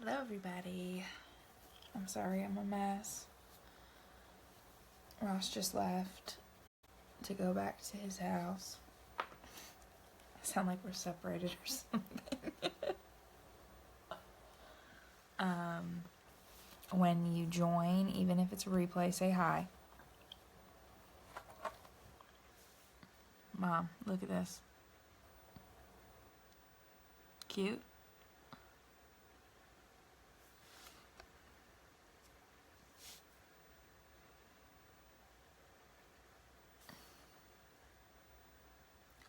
Hello everybody. I'm sorry I'm a mess. Ross just left to go back to his house. I sound like we're separated or something. When you join, even if it's a replay, say hi. Mom, look at this. Cute.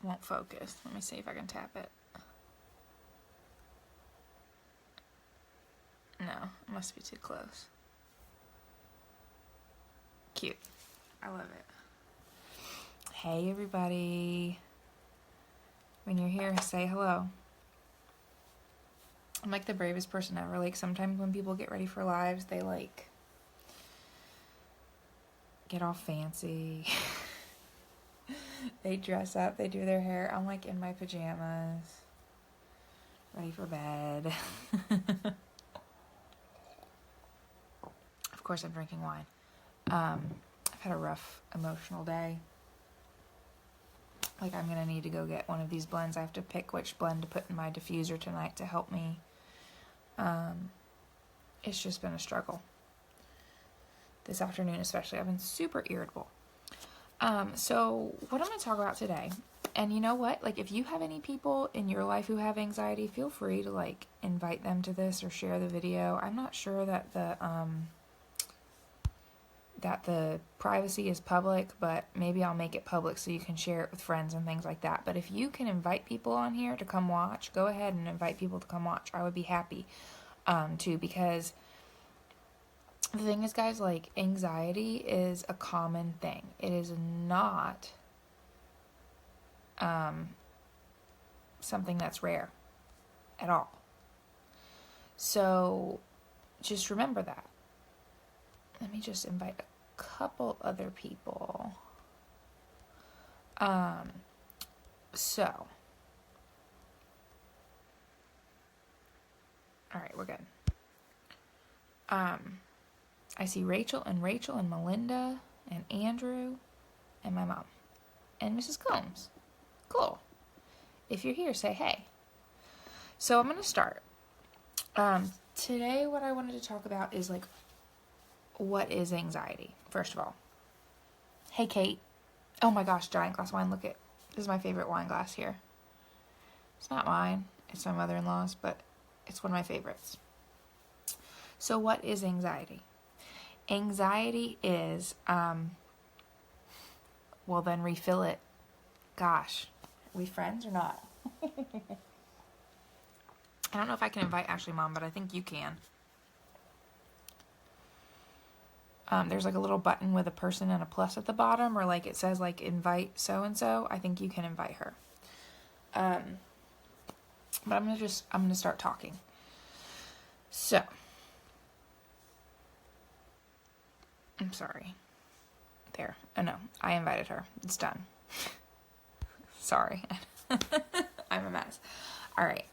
Won't focus. Let me see if I can tap it. No, it must be too close. Cute. I love it. Hey everybody. When you're here, say hello. I'm like the bravest person ever. Like sometimes when people get ready for lives, they like get all fancy. They dress up, they do their hair. I'm like in my pajamas, ready for bed. Of course I'm drinking wine. I've had a rough emotional day. Like I'm gonna need to go get one of these blends. I have to pick which blend to put in my diffuser tonight to help me. It's just been a struggle. This afternoon especially, I've been super irritable. So what I'm going to talk about today, and you know what, like if you have any people in your life who have anxiety, feel free to like invite them to this or share the video. I'm not sure that the privacy is public, but maybe I'll make it public so you can share it with friends and things like that. But if you can invite people on here to come watch, go ahead and invite people to come watch. I would be happy, too, because the thing is, guys, like, anxiety is a common thing. It is not something that's rare at all. So just remember that. Let me just invite a couple other people. So. All right, we're good. I see Rachel and Melinda and Andrew and my mom and Mrs. Combs. Cool. If you're here, say hey. So I'm going to start. Today what I wanted to talk about is like, what is anxiety? First of all. Hey, Kate. Oh my gosh, giant glass of wine. Look at, this is my favorite wine glass here. It's not mine. It's my mother-in-law's, but it's one of my favorites. So what is anxiety? Anxiety is, well then refill it. Gosh, are we friends or not? I don't know if I can invite Ashley Mom, but I think you can. There's like a little button with a person and a plus at the bottom, or like it says like invite so-and-so. I think you can invite her. But I'm gonna start talking. So. I'm sorry. There. Oh no, I invited her. It's done. Sorry. I'm a mess. All right.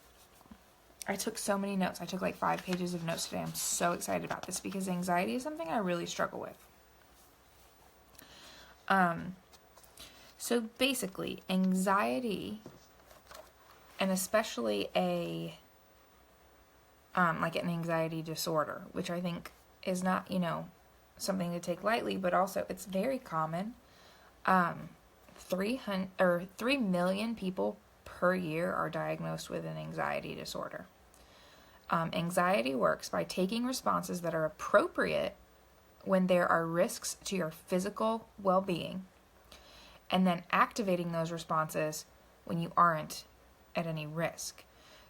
I took so many notes. I took like 5 pages of notes today. I'm so excited about this because anxiety is something I really struggle with. So basically, anxiety, and especially like an anxiety disorder, which I think is not, something to take lightly, but also it's very common. 3 million people per year are diagnosed with an anxiety disorder. Anxiety works by taking responses that are appropriate when there are risks to your physical well-being, and then activating those responses when you aren't at any risk.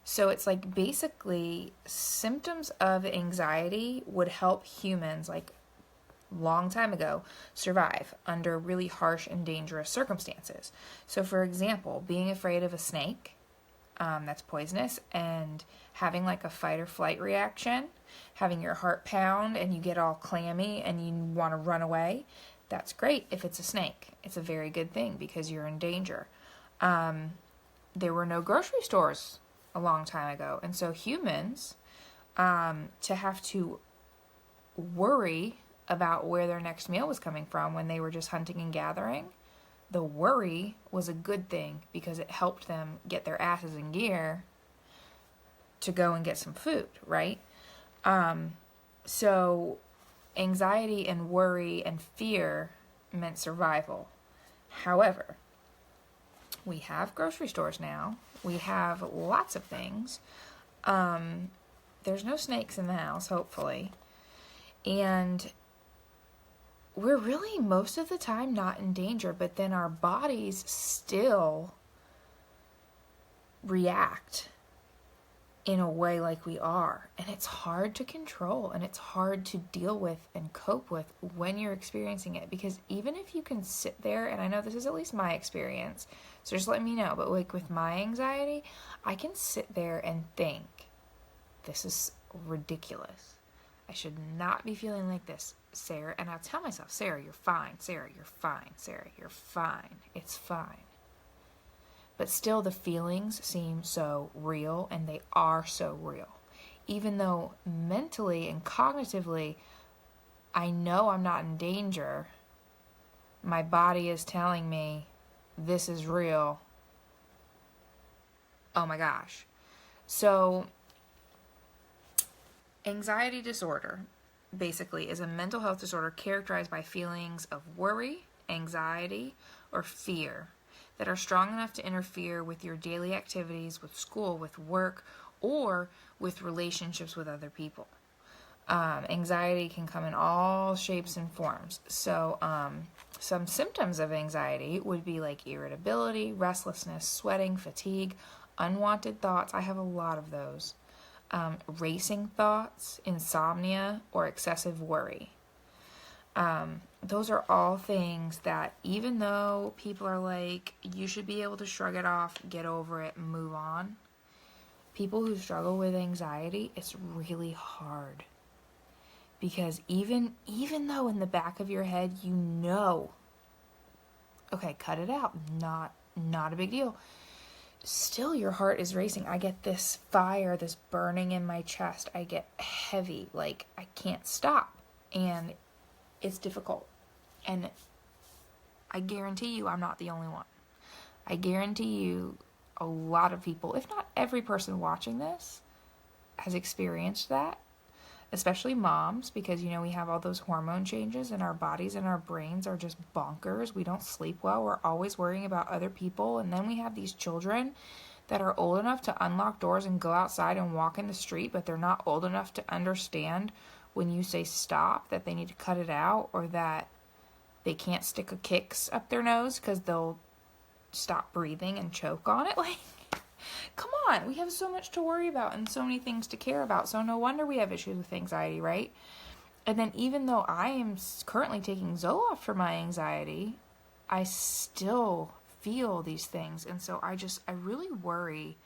So it's like basically symptoms of anxiety would help humans like long time ago survive under really harsh and dangerous circumstances. So for example, being afraid of a snake that's poisonous and having like a fight or flight reaction, having your heart pound and you get all clammy and you want to run away, that's great if it's a snake. It's a very good thing because you're in danger. There were no grocery stores a long time ago, and so humans to have to worry about where their next meal was coming from when they were just hunting and gathering. The worry was a good thing because it helped them get their asses in gear to go and get some food, right? So anxiety and worry and fear meant survival. However, we have grocery stores now. We have lots of things. There's no snakes in the house, hopefully. And we're really most of the time not in danger, but then our bodies still react in a way like we are. And it's hard to control, and it's hard to deal with and cope with when you're experiencing it. Because even if you can sit there, and I know this is at least my experience, so just let me know, but like with my anxiety, I can sit there and think, this is ridiculous. I should not be feeling like this, Sarah. And I'll tell myself, Sarah, you're fine. Sarah, you're fine. Sarah, you're fine. It's fine. But still, the feelings seem so real, and they are so real. Even though mentally and cognitively, I know I'm not in danger, my body is telling me this is real. Oh my gosh. So, anxiety disorder, basically, is a mental health disorder characterized by feelings of worry, anxiety, or fear that are strong enough to interfere with your daily activities, with school, with work, or with relationships with other people. Anxiety can come in all shapes and forms. So, some symptoms of anxiety would be like irritability, restlessness, sweating, fatigue, unwanted thoughts. I have a lot of those. Racing thoughts, insomnia, or excessive worry. Those are all things that even though people are like, you should be able to shrug it off, get over it, move on. People who struggle with anxiety, it's really hard. Because even though in the back of your head you know, okay, cut it out, not a big deal. Still your heart is racing. I get this fire, this burning in my chest. I get heavy, like I can't stop. And it's difficult. And I guarantee you I'm not the only one. I guarantee you a lot of people, if not every person watching this, has experienced that. Especially moms, because, you know, we have all those hormone changes and our bodies and our brains are just bonkers. We don't sleep well. We're always worrying about other people. And then we have these children that are old enough to unlock doors and go outside and walk in the street, but they're not old enough to understand when you say stop, that they need to cut it out, or that they can't stick a Kix up their nose because they'll stop breathing and choke on it. Like, come on, we have so much to worry about and so many things to care about. So no wonder we have issues with anxiety, right? And then even though I am currently taking Zoloft for my anxiety, I still feel these things. And so I really worry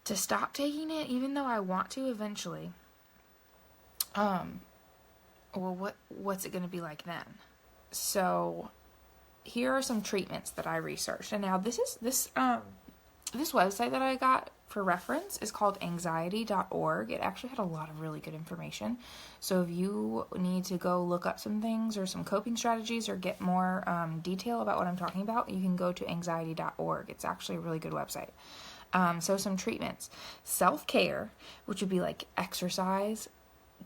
to stop taking it, even though I want to eventually. Well, what's it going to be like then? So here are some treatments that I researched. And now this website that I got for reference is called anxiety.org. It actually had a lot of really good information. So if you need to go look up some things or some coping strategies or get more detail about what I'm talking about, you can go to anxiety.org. It's actually a really good website. So some treatments. Self-care, which would be like exercise,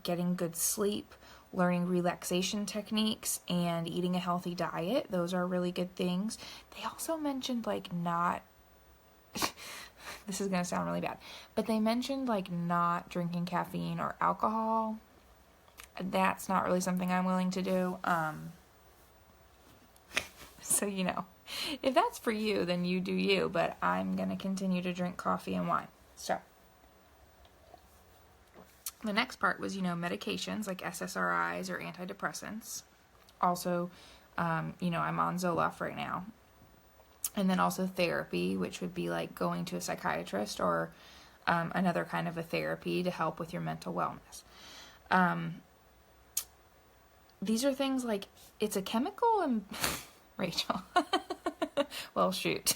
getting good sleep, learning relaxation techniques, and eating a healthy diet. Those are really good things. They also mentioned like not this is going to sound really bad, but they mentioned like not drinking caffeine or alcohol. That's not really something I'm willing to do. So, you know, if that's for you, then you do you, but I'm going to continue to drink coffee and wine. So the next part was, you know, medications like SSRIs or antidepressants. Also, you know, I'm on Zoloft right now. And then also therapy, which would be like going to a psychiatrist or another kind of a therapy to help with your mental wellness. These are things like, it's a chemical and... Rachel. Well, shoot.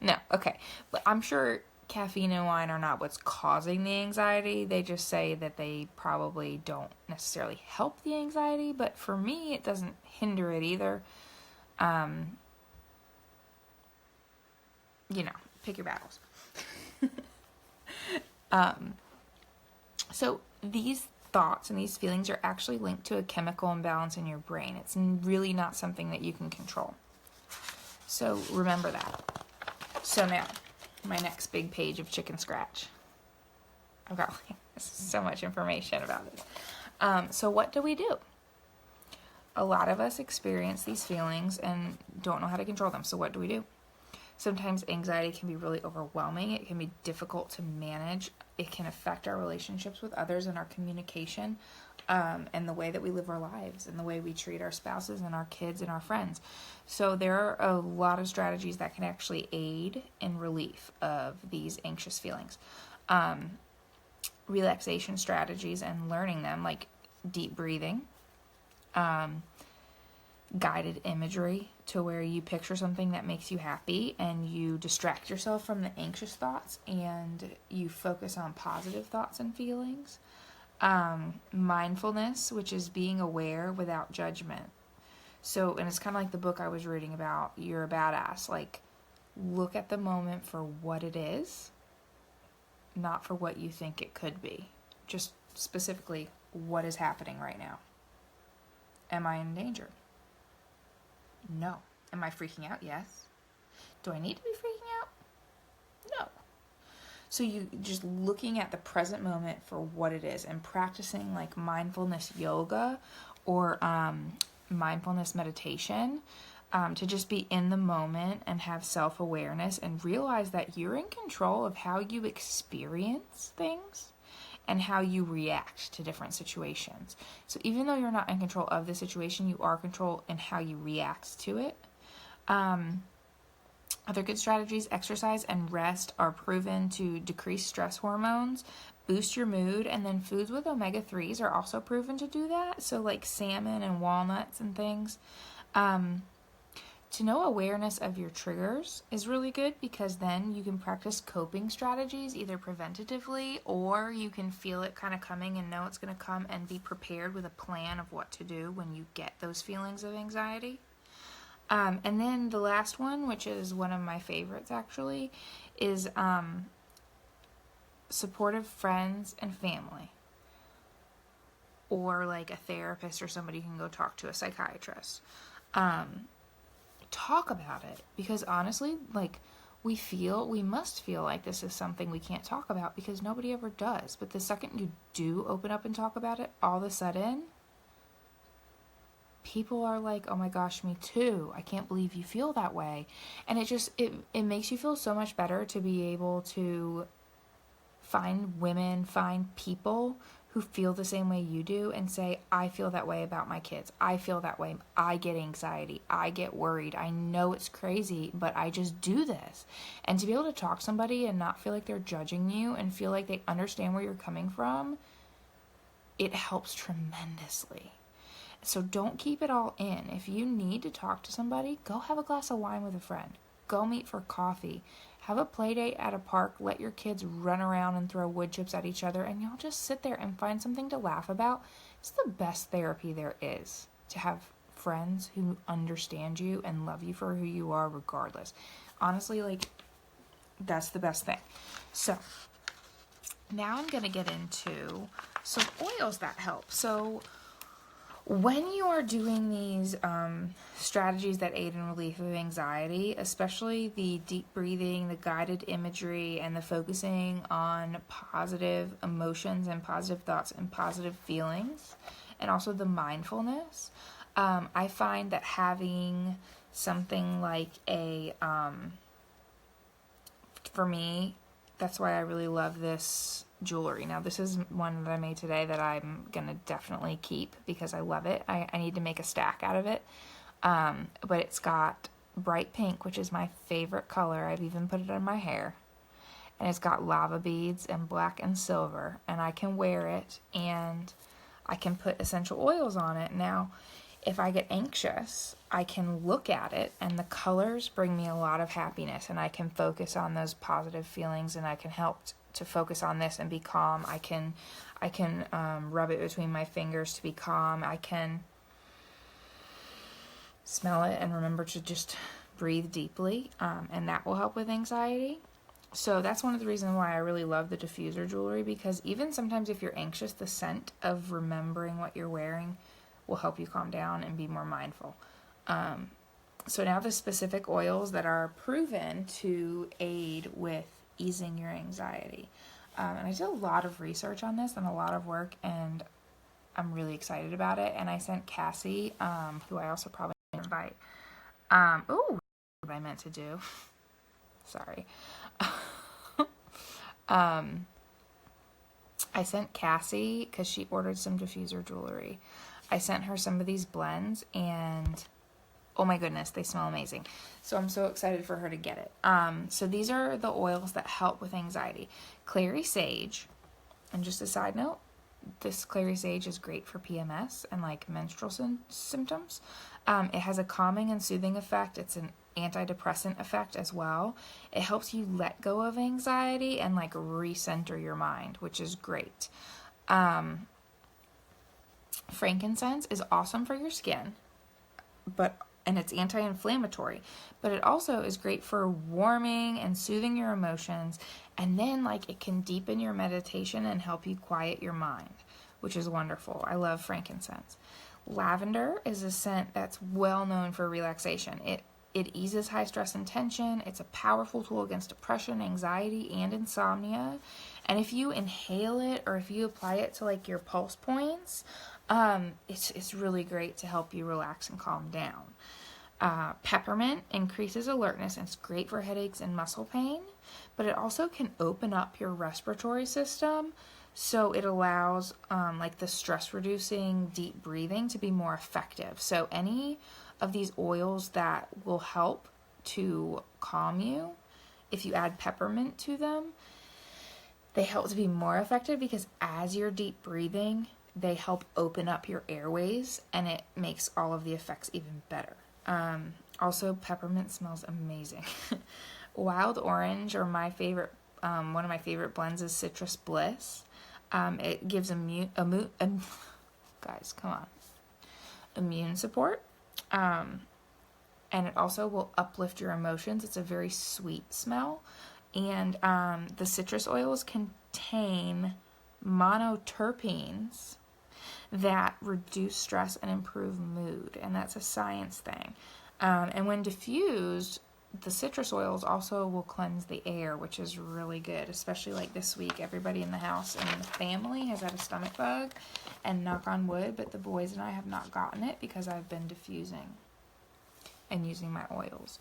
No, okay. But I'm sure caffeine and wine are not what's causing the anxiety. They just say that they probably don't necessarily help the anxiety, but for me, it doesn't hinder it either. Pick your battles. So these thoughts and these feelings are actually linked to a chemical imbalance in your brain. It's really not something that you can control. So remember that. So now, my next big page of chicken scratch. I've got so much information about this. So what do we do? A lot of us experience these feelings and don't know how to control them. So what do we do? Sometimes anxiety can be really overwhelming. It can be difficult to manage. It can affect our relationships with others and our communication, and the way that we live our lives and the way we treat our spouses and our kids and our friends. So there are a lot of strategies that can actually aid in relief of these anxious feelings. Relaxation strategies and learning them, like deep breathing, guided imagery to where you picture something that makes you happy and you distract yourself from the anxious thoughts and you focus on positive thoughts and feelings. Mindfulness, which is being aware without judgment. So, and it's kind of like the book I was reading about, You're a Badass. Like, look at the moment for what it is, not for what you think it could be. Just specifically, what is happening right now? Am I in danger? No. Am I freaking out? Yes. Do I need to be freaking out? No. So you just looking at the present moment for what it is and practicing like mindfulness yoga or mindfulness meditation to just be in the moment and have self-awareness and realize that you're in control of how you experience things and how you react to different situations. So even though you're not in control of the situation, you are in control in how you react to it. Other good strategies, exercise and rest are proven to decrease stress hormones, boost your mood, and then foods with omega-3s are also proven to do that. So like salmon and walnuts and things. To know awareness of your triggers is really good because then you can practice coping strategies either preventatively or you can feel it kind of coming and know it's going to come and be prepared with a plan of what to do when you get those feelings of anxiety. And then the last one, which is one of my favorites actually, is supportive friends and family. Or like a therapist or somebody who can go talk to a psychiatrist. Talk about it because honestly, like we must feel like this is something we can't talk about because nobody ever does. But the second you do open up and talk about it, all of a sudden, people are like, oh my gosh, me too. I can't believe you feel that way. And it makes you feel so much better to be able to find people who feel the same way you do and say, I feel that way about my kids. I feel that way. I get anxiety. I get worried. I know it's crazy, but I just do this. And to be able to talk to somebody and not feel like they're judging you and feel like they understand where you're coming from, it helps tremendously. So don't keep it all in. If you need to talk to somebody, go have a glass of wine with a friend. Go meet for coffee. Have a play date at a park. Let your kids run around and throw wood chips at each other, and y'all just sit there and find something to laugh about. It's the best therapy there is, to have friends who understand you and love you for who you are regardless. Honestly, like, that's the best thing. So, now I'm going to get into some oils that help. So, when you are doing these strategies that aid in relief of anxiety, especially the deep breathing, the guided imagery, and the focusing on positive emotions and positive thoughts and positive feelings, and also the mindfulness, I find that having something like for me, that's why I really love this jewelry. Now, this is one that I made today that I'm going to definitely keep because I love it. I need to make a stack out of it. But it's got bright pink, which is my favorite color. I've even put it on my hair. And it's got lava beads and black and silver. And I can wear it and I can put essential oils on it. Now, if I get anxious, I can look at it and the colors bring me a lot of happiness, and I can focus on those positive feelings, and I can help to focus on this and be calm. I can rub it between my fingers to be calm. I can smell it and remember to just breathe deeply, and that will help with anxiety. So that's one of the reasons why I really love the diffuser jewelry, because even sometimes if you're anxious, the scent of remembering what you're wearing will help you calm down and be more mindful. So now the specific oils that are proven to aid with easing your anxiety. And I did a lot of research on this and a lot of work, and I'm really excited about it. And I sent Cassie, who I also probably invite. What I meant to do. Sorry. I sent Cassie, because she ordered some diffuser jewelry. I sent her some of these blends, and oh my goodness, they smell amazing. So I'm so excited for her to get it. So these are the oils that help with anxiety. Clary sage, and just a side note, this clary sage is great for PMS and like menstrual symptoms. It has a calming and soothing effect. It's an antidepressant effect as well. It helps you let go of anxiety and like recenter your mind, which is great. Frankincense is awesome for your skin, and it's anti-inflammatory, but it also is great for warming and soothing your emotions, and then like it can deepen your meditation and help you quiet your mind, which is wonderful. I love frankincense. Lavender is a scent that's well known for relaxation. It eases high stress and tension. It's a powerful tool against depression, anxiety, and insomnia. And if you inhale it or if you apply it to like your pulse points, it's really great to help you relax and calm down. Peppermint increases alertness, and it's great for headaches and muscle pain, but it also can open up your respiratory system, so it allows like the stress reducing deep breathing to be more effective. So any of these oils that will help to calm you, if you add peppermint to them, they help to be more effective, because as you're deep breathing, they help open up your airways, and it makes all of the effects even better. Also, peppermint smells amazing. Wild orange, or my favorite, one of my favorite blends is Citrus Bliss. It gives guys, come on, immune support. And it also will uplift your emotions. It's a very sweet smell. And the citrus oils contain monoterpenes that reduce stress and improve mood. And that's a science thing. And when diffused, the citrus oils also will cleanse the air, which is really good, especially like this week. Everybody in the house and the family has had a stomach bug, and knock on wood, but the boys and I have not gotten it because I've been diffusing and using my oils.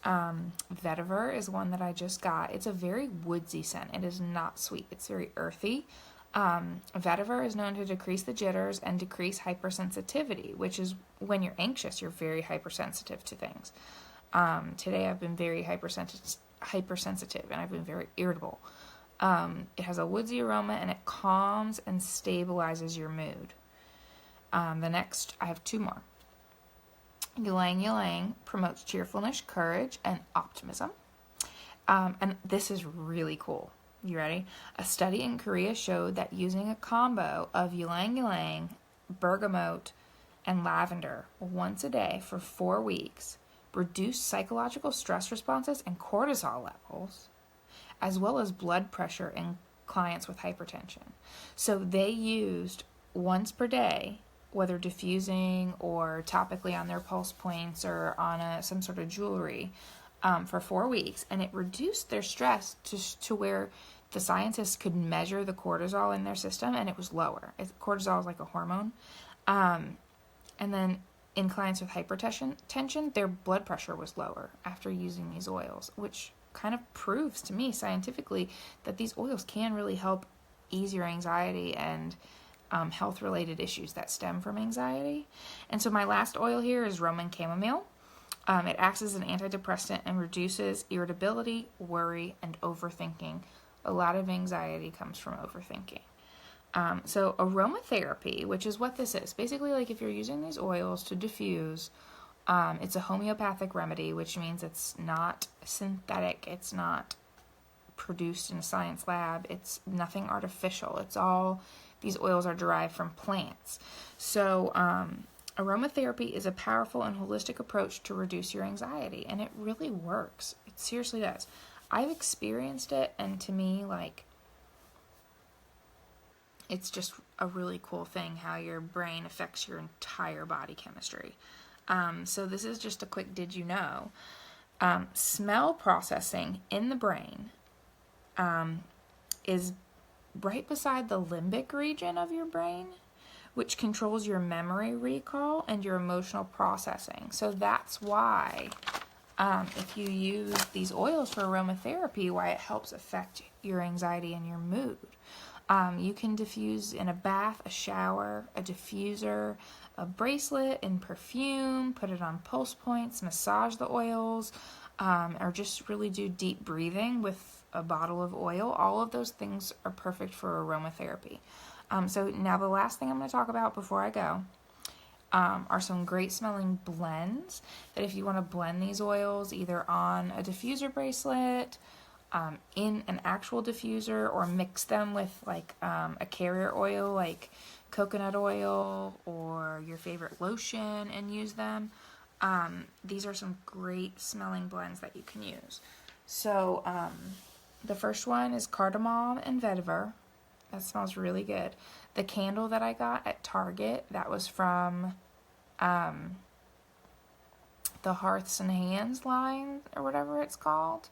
Vetiver is one that I just got. It's a very woodsy scent. It is not sweet. It's very earthy. Vetiver is known to decrease the jitters and decrease hypersensitivity, which is when you're anxious, you're very hypersensitive to things. Today I've been very hypersensitive, and I've been very irritable. It has a woodsy aroma, and it calms and stabilizes your mood. The next, I have two more. Ylang Ylang promotes cheerfulness, courage, and optimism. And this is really cool. You ready? A study in Korea showed that using a combo of ylang ylang, bergamot, and lavender once a day for 4 weeks reduced psychological stress responses and cortisol levels, as well as blood pressure in clients with hypertension. So they used once per day, whether diffusing or topically on their pulse points or on some sort of jewelry, for 4 weeks, and it reduced their stress to where the scientists could measure the cortisol in their system, and it was lower. Cortisol is like a hormone. And then in clients with hypertension, their blood pressure was lower after using these oils, which kind of proves to me scientifically that these oils can really help ease your anxiety and health-related issues that stem from anxiety. And so my last oil here is Roman chamomile. It acts as an antidepressant and reduces irritability, worry, and overthinking. A lot of anxiety comes from overthinking. So aromatherapy, which is what this is, basically like if you're using these oils to diffuse, it's a homeopathic remedy, which means it's not synthetic, it's not produced in a science lab, it's nothing artificial. It's all, these oils are derived from plants. So aromatherapy is a powerful and holistic approach to reduce your anxiety, and it really works. It seriously does. I've experienced it, and to me, like, it's just a really cool thing how your brain affects your entire body chemistry. So this is just a quick did you know. Smell processing in the brain is right beside the limbic region of your brain, which controls your memory recall and your emotional processing. So that's why if you use these oils for aromatherapy, why it helps affect your anxiety and your mood. You can diffuse in a bath, a shower, a diffuser, a bracelet, in perfume, put it on pulse points, massage the oils, or just really do deep breathing with a bottle of oil. All of those things are perfect for aromatherapy. So now the last thing I'm going to talk about before I go are some great smelling blends that if you want to blend these oils either on a diffuser bracelet, in an actual diffuser, or mix them with like a carrier oil like coconut oil or your favorite lotion and use them. These are some great smelling blends that you can use. So the first one is cardamom and vetiver. That smells really good. The candle that I got at Target, that was from the Hearths and Hands line or whatever it's called,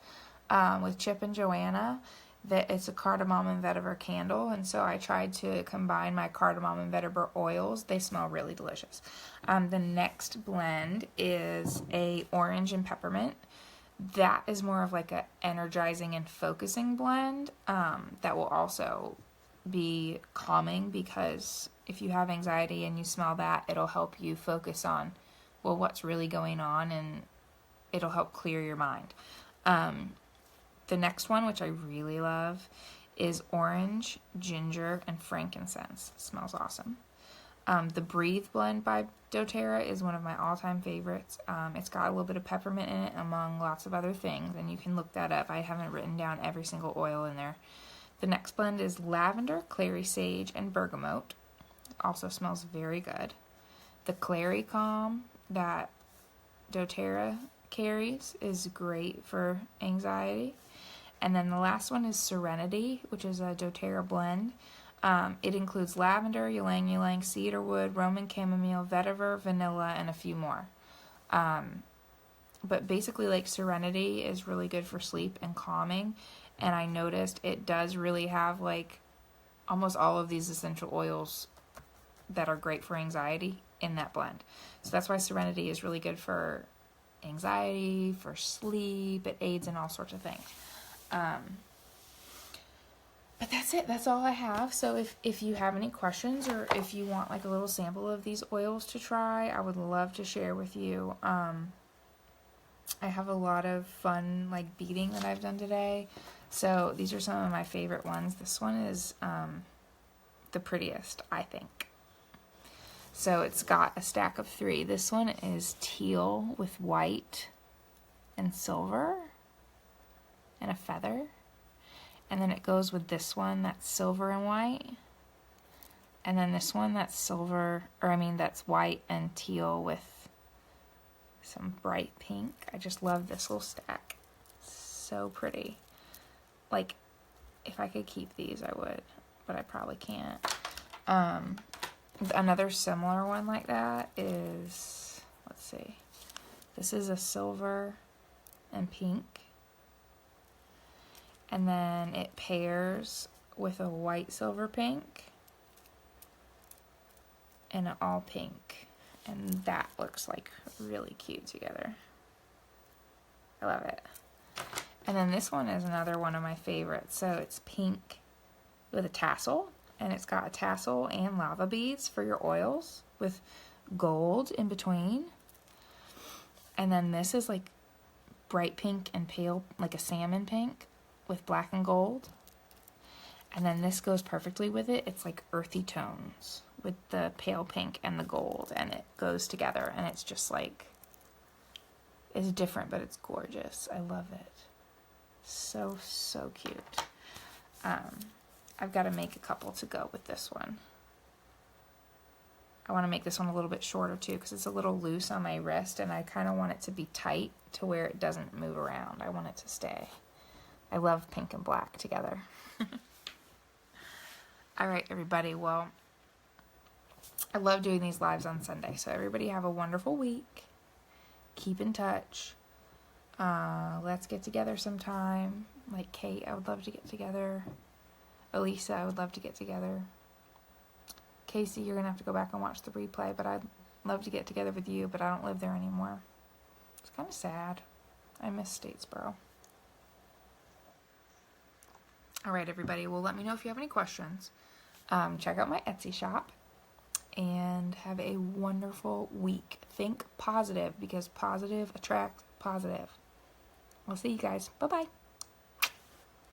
with Chip and Joanna. That it's a cardamom and vetiver candle, and so I tried to combine my cardamom and vetiver oils. They smell really delicious. The next blend is a orange and peppermint. That is more of like a energizing and focusing blend that will also be calming, because if you have anxiety and you smell that, it'll help you focus on, well, what's really going on, and it'll help clear your mind. The next one, which I really love, is orange, ginger, and frankincense. It smells awesome. The Breathe blend by doTERRA is one of my all-time favorites. It's got a little bit of peppermint in it, among lots of other things, and you can look that up. I haven't written down every single oil in there. The next blend is lavender, clary sage, and bergamot. Also smells very good. The Clary Calm that doTERRA carries is great for anxiety. And then the last one is Serenity, which is a doTERRA blend. It includes lavender, ylang ylang, cedarwood, Roman chamomile, vetiver, vanilla, and a few more. But basically, like, Serenity is really good for sleep and calming. And I noticed it does really have, like, almost all of these essential oils that are great for anxiety in that blend. So that's why Serenity is really good for anxiety, for sleep. It aids in all sorts of things. But that's it. That's all I have. So if you have any questions, or if you want like a little sample of these oils to try, I would love to share with you. I have a lot of fun like beading that I've done today. So these are some of my favorite ones. This one is the prettiest, I think. So it's got a stack of 3. This one is teal with white and silver and a feather. And then it goes with this one that's silver and white. And then this one that's that's white and teal with some bright pink. I just love this little stack. So pretty. Like, if I could keep these, I would, but I probably can't. Another similar one like that is, let's see. This is a silver and pink. And then it pairs with a white silver pink and an all pink. And that looks like really cute together. I love it. And then this one is another one of my favorites. So it's pink with a tassel. And it's got a tassel and lava beads for your oils with gold in between. And then this is like bright pink and pale, like a salmon pink with black and gold. And then this goes perfectly with it. It's like earthy tones with the pale pink and the gold, and it goes together, and it's just like, it's different, but it's gorgeous. I love it. So, so cute. I've got to make a couple to go with this one. I want to make this one a little bit shorter too, because it's a little loose on my wrist, and I kind of want it to be tight to where it doesn't move around. I want it to stay. I love pink and black together. All right, everybody. Well, I love doing these lives on Sunday. So everybody have a wonderful week. Keep in touch. Let's get together sometime. Like Kate, I would love to get together. Elisa, I would love to get together. Casey, you're going to have to go back and watch the replay, but I'd love to get together with you, but I don't live there anymore. It's kind of sad. I miss Statesboro. All right, everybody. Well, let me know if you have any questions. Check out my Etsy shop, and have a wonderful week. Think positive, because positive attracts positive. I'll see you guys. Bye-bye.